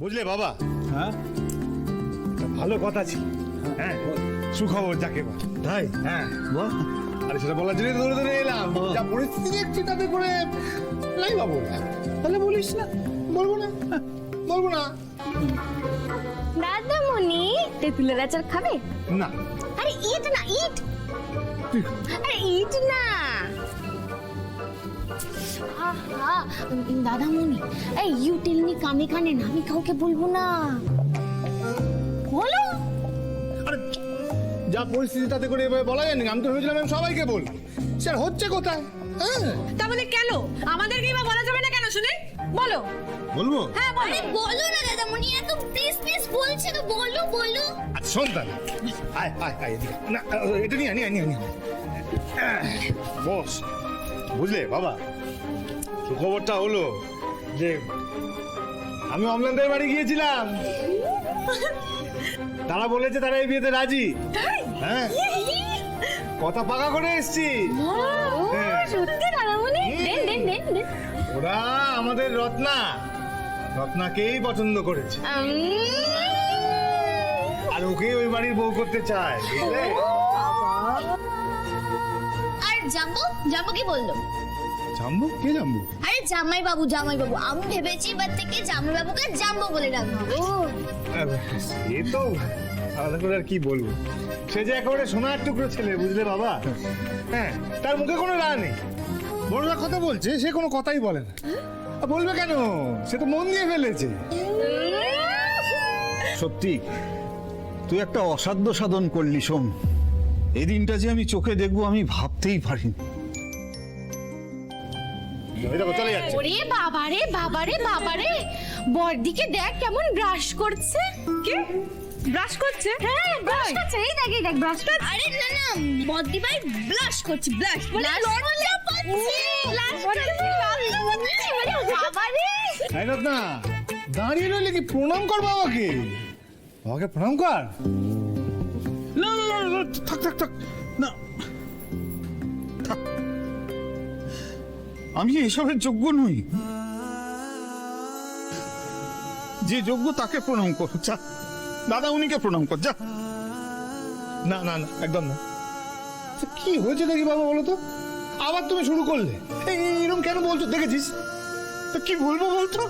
বুঝলে বাবা? হ্যাঁ, ভালো কথা ছিল। হ্যাঁ, সুখবর যাকে বল। তাই? হ্যাঁ, বাহ, আরে সেটা বলার জন্য ধরে ধরে এলাম। যা পরিস্থিতি দেখছি তাতে করে নাই বাবু। তাহলে বলিস না। বলবো না, বলবো না। দাদামণি তেঁতুলের আচার খাবে? না, আরে ইট না, ইট। আরে ইট না। আহা, দাদামণি এই ইউ টেল মি কানে কানে না, আমি কাউকে বলবো না। বলো। আরে যা পরিস্থিতি তাতে করে এভাবে বলা যায় না। আমি তো ভেবেছিলাম আমি সবাইকে বলবো। স্যার হচ্ছে কোথায়? হ্যাঁ, তার মানে কেন আমাদেরকেই বা বলা যাবে না কেন শুনি? বলো। বলবো। হ্যাঁ আরে বলো না দাদামণি, এত প্লিজ প্লিজ বলছে তো, বলো বলো। আচ্ছা শোন তাহলে। আয় আয় আয় এদিকে। না এটা নিয়ে আনি। বস, বুঝলে বাবা, সুখবরটা হলো যে আমি অমলানদের বাড়ি গিয়েছিলাম। তারা বলেছে তারা এই বিয়েতে রাজি। হ্যাঁ, কথা পাকা করে এসছি। হ্যাঁ। সত্যি দাদামণি? দেন দেন দেন দেন। ওরা আমাদের রত্নাকেই পছন্দ করেছে আর ওকে ওই বাড়ির বউ করতে চায়, বুঝলে? আর জাম্বো জাম্বো কি বললো? জাম্বু? কে জাম্বু? আরে জামাই বাবু আমি ভেবেছি এবার থেকে জামাই বাবুকে জাম্বো বলে ডাকবো। সে তো আলাদা করে আর কি বলবো। সে যে একেবারে সোনার টুকরো ছেলে, বুঝলে বাবা? হ্যাঁ, তার মুখে কোনো রা নেই। বড়রা কথা বলছে, সে কোনো কথাই বলে না। আর বলবে কেন? সে তো মন দিয়ে ফেলেছে। সত্যি তুই একটা অসাধ্য সাধন করলি সোম। এই দিনটা যে আমি চোখে দেখবো আমি ভাবতেই পারিনি। এই দেখো চলে যাচ্ছে। ওরে বাবারে বাবারে বাবারে, বড়দিকে দেখ কেমন ব্রাশ করছে। কি ব্রাশ করছে? হ্যাঁ ব্রাশ করছে, এই দেখ ব্রাশ করছে। আরে না না, বড়দি ভাই ব্লাশ করছে, ব্লাশ লজ্জা পাচ্ছে, ব্লাশ করছে, বাবারে। তাই না, দাঁড়িয়ে রইলে কি? প্রণাম কর বাবাকে। বাবাকে প্রণাম কর। না না না, না, থাক না, থাক। আমি এসবের যোগ্য নই। যে যোগ্য তাকে প্রণাম কর। যা দাদা উনিকে প্রণাম কর, যা। না না না, একদম না। তো কি হয়েছে দেখি বাবা, বলো তো? আবার তুমি শুরু করলে। এরকম কেন বলছো? দেখেছিস তো কি বলবো বলতো?